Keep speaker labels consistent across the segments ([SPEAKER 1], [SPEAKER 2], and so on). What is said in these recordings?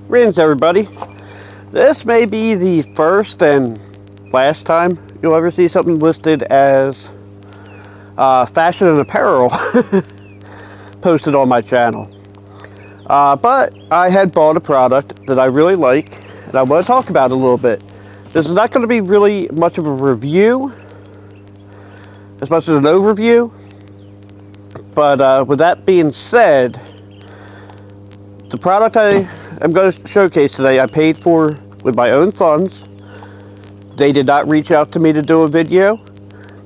[SPEAKER 1] Greetings, everybody. This may be the first and last time you'll ever see something listed as fashion and apparel posted on my channel. But I had bought a product that I really like, and I want to talk about it a little bit. This is not going to be really much of a review, as much as an overview. But with that being said, the product I am going to showcase today, I paid for with my own funds. They did not reach out to me to do a video.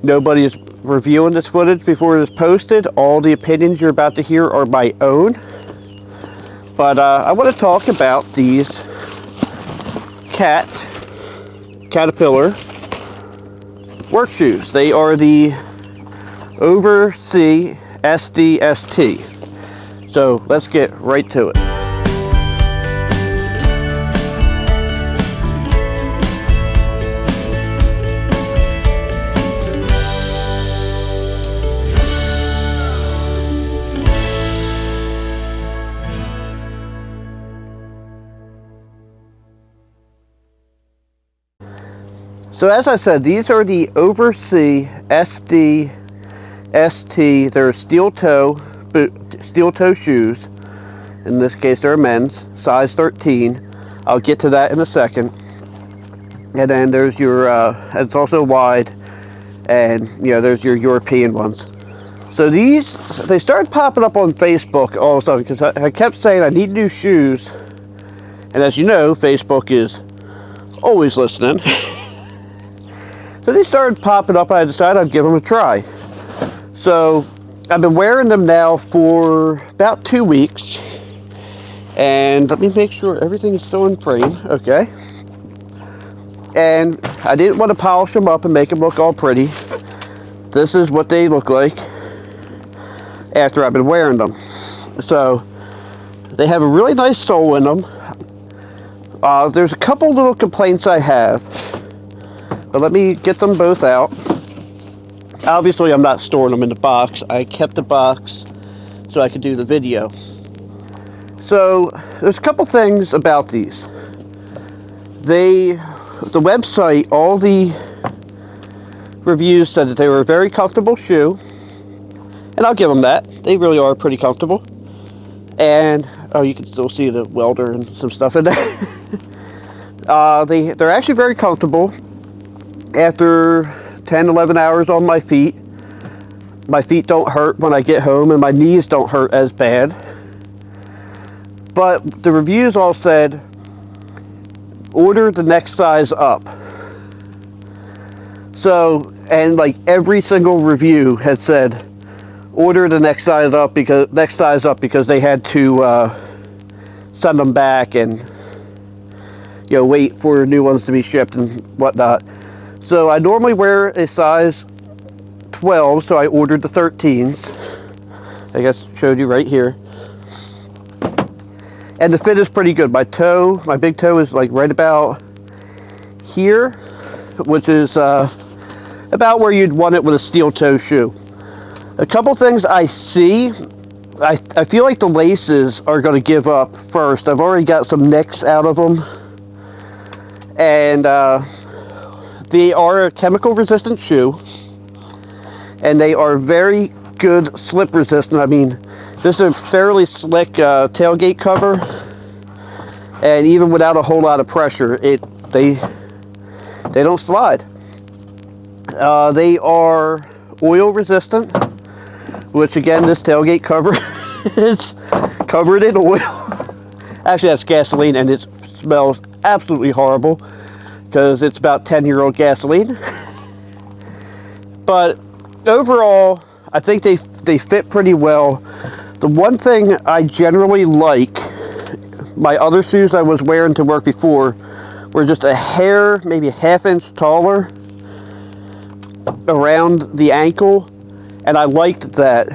[SPEAKER 1] Nobody is reviewing this footage before it is posted. All the opinions you're about to hear are my own. But I want to talk about these Caterpillar work shoes. They are the Oversea SDST. So let's get right to it. So as I said, these are the Oversea SDST. They're steel toe shoes. In this case, they're men's, size 13. I'll get to that in a second. And then there's your, it's also wide, and there's your European ones. So these, they started popping up on Facebook all of a sudden because I kept saying I need new shoes. And as you know, Facebook is always listening. So they started popping up, and I decided I'd give them a try. So I've been wearing them now for about 2 weeks. And let me make sure everything is still in frame. Okay. And I didn't want to polish them up and make them look all pretty. This is what they look like after I've been wearing them. So they have a really nice sole in them. There's a couple little complaints I have. But let me get them both out. Obviously, I'm not storing them in the box. I kept the box so I could do the video. So, there's a couple things about these. The website, all the reviews said that they were a very comfortable shoe. And I'll give them that. They really are pretty comfortable. And, oh, you can still see the welder and some stuff in there. They're actually very comfortable. After 10, 11 hours on my feet don't hurt when I get home, and my knees don't hurt as bad. But the reviews all said, order the next size up. So, and like every single review had said, order the next size up because they had to send them back and wait for new ones to be shipped and whatnot. So I normally wear a size 12, so I ordered the 13s. I guess showed you right here. And the fit is pretty good. My big toe is like right about here, which is about where you'd want it with a steel toe shoe. A couple things I see. I feel like the laces are going to give up first. I've already got some nicks out of them. And they are a chemical resistant shoe, and they are very good slip resistant. I mean, this is a fairly slick tailgate cover, and even without a whole lot of pressure, they don't slide. They are oil resistant, which again, this tailgate cover is covered in oil. Actually, that's gasoline, and it smells absolutely horrible, because it's about 10-year-old gasoline. But overall, I think they fit pretty well. The one thing I generally like, my other shoes I was wearing to work before were just a hair, maybe a half-inch taller around the ankle, and I liked that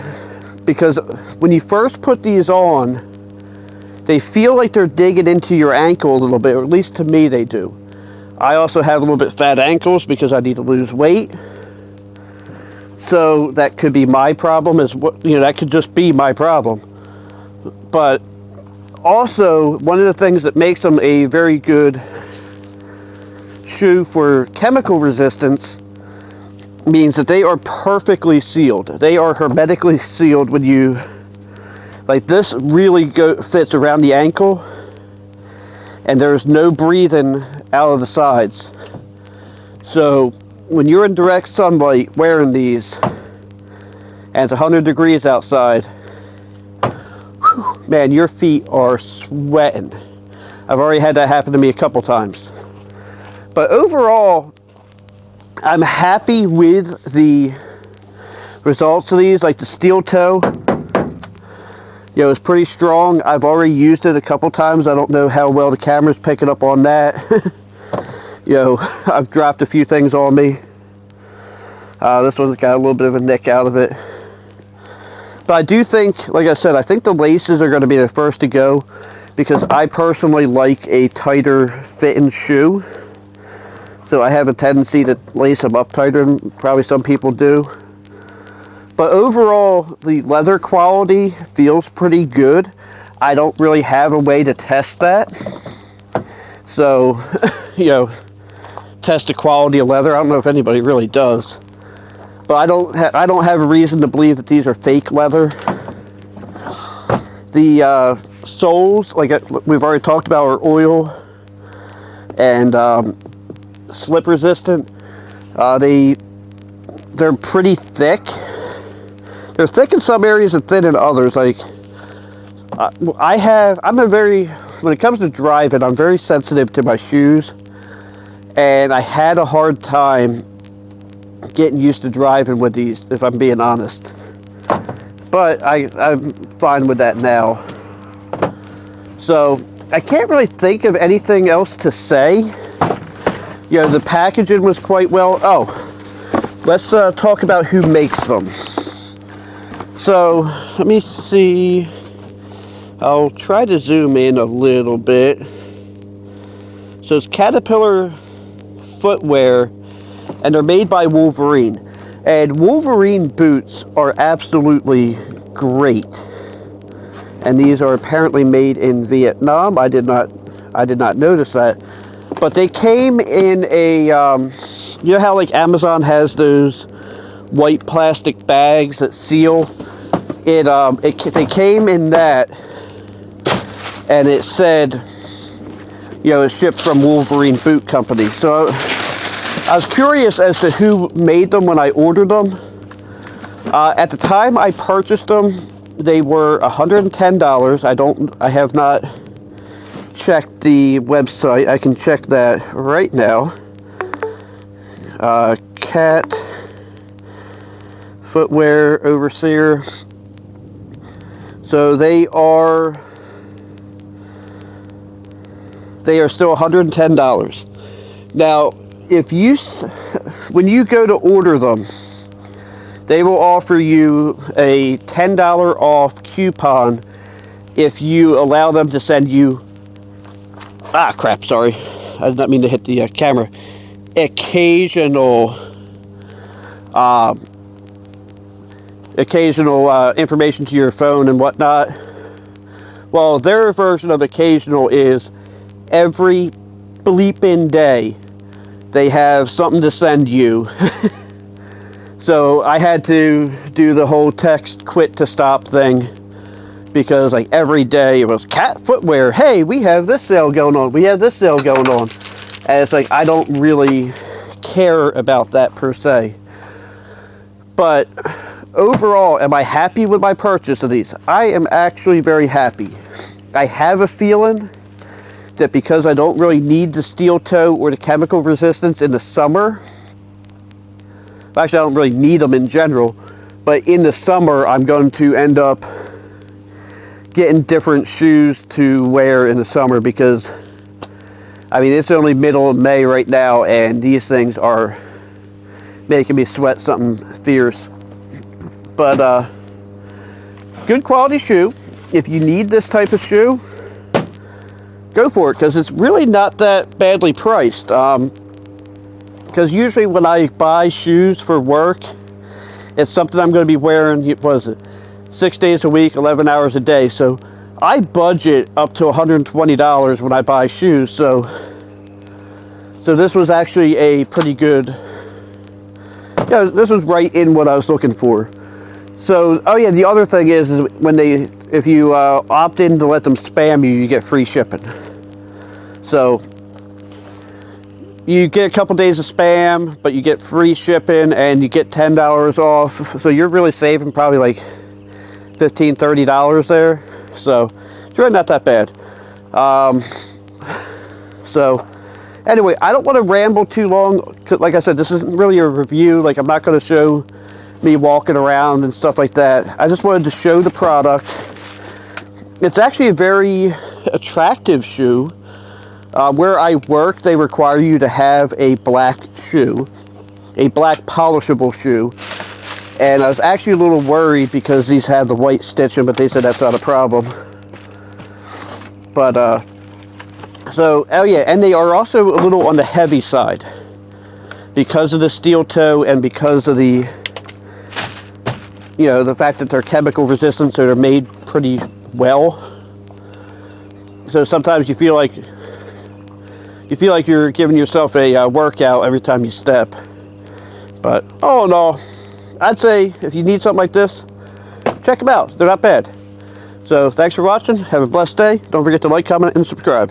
[SPEAKER 1] because when you first put these on, they feel like they're digging into your ankle a little bit, or at least to me they do. I also have a little bit fat ankles because I need to lose weight. So that could be my problem, that could just be my problem. But also, one of the things that makes them a very good shoe for chemical resistance means that they are perfectly sealed. They are hermetically sealed when you, like this really fits around the ankle, and there's no breathing out of the sides. So when you're in direct sunlight wearing these, and it's 100 degrees outside, whew, man, your feet are sweating. I've already had that happen to me a couple times. But overall, I'm happy with the results of these. Like the steel toe, you know, it's pretty strong. I've already used it a couple times. I don't know how well the camera's picking up on that. You know, I've dropped a few things on me. This one's got a little bit of a nick out of it. But I do think, like I said, I think the laces are going to be the first to go, because I personally like a tighter fitting shoe. So I have a tendency to lace them up tighter than probably some people do. But overall, the leather quality feels pretty good. I don't really have a way to test that. So, you know, test the quality of leather. I don't know if anybody really does. But I don't have a reason to believe that these are fake leather. The soles, like we've already talked about, are oil and slip resistant. They're pretty thick. They're thick in some areas and thin in others. Like when it comes to driving, I'm very sensitive to my shoes, and I had a hard time getting used to driving with these, if I'm being honest. But I'm fine with that now. So I can't really think of anything else to say. You know, the packaging was quite well. Oh, let's talk about who makes them. So let me see. I'll try to zoom in a little bit. So it's Caterpillar Footwear, and they're made by Wolverine. And Wolverine boots are absolutely great. And these are apparently made in Vietnam. I did not notice that. But they came in a, you know how like Amazon has those white plastic bags that seal? They came in that, and it said, you know, it's shipped from Wolverine Boot Company. So I was curious as to who made them when I ordered them. At the time I purchased them, they were $110. I have not checked the website. I can check that right now. Cat Footwear Overseer. So they are still $110. Now, when you go to order them, they will offer you a $10 off coupon if you allow them to send you, sorry, I did not mean to hit the camera, occasional information to your phone and whatnot. Well, their version of occasional is every bleeping day they have something to send you. So I had to do the whole text quit to stop thing, because like every day it was Cat Footwear, hey, we have this sale going on, we have this sale going on. And it's like, I don't really care about that per se. But overall, am I happy with my purchase of these? I am actually very happy. I have a feeling that because I don't really need the steel toe or the chemical resistance in the summer, actually I don't really need them in general, but in the summer I'm going to end up getting different shoes to wear in the summer, because I mean, it's only middle of May right now, and these things are making me sweat something fierce. But good quality shoe. If you need this type of shoe, go for it, because it's really not that badly priced. Because usually when I buy shoes for work, it's something I'm going to be wearing, 6 days a week, 11 hours a day. So I budget up to $120 when I buy shoes, so this was actually a pretty good, yeah, this was right in what I was looking for. So, oh yeah, the other thing is when if you opt in to let them spam you, you get free shipping. So, you get a couple days of spam, but you get free shipping and you get $10 off. So you're really saving probably like $15, $30 there. So it's really not that bad. So anyway, I don't want to ramble too long. Like I said, this isn't really a review. Like, I'm not going to show me walking around and stuff like that. I just wanted to show the product. It's actually a very attractive shoe. Where I work, they require you to have a black shoe, a black polishable shoe. And I was actually a little worried because these had the white stitching, but they said that's not a problem. But, so, oh yeah, and they are also a little on the heavy side because of the steel toe and because of the, you know, the fact that they're chemical resistant, so they're made pretty well. So sometimes you feel like you're giving yourself a workout every time you step. But all in all, I'd say if you need something like this, check them out. They're not bad. So thanks for watching. Have a blessed day. Don't forget to like, comment, and subscribe.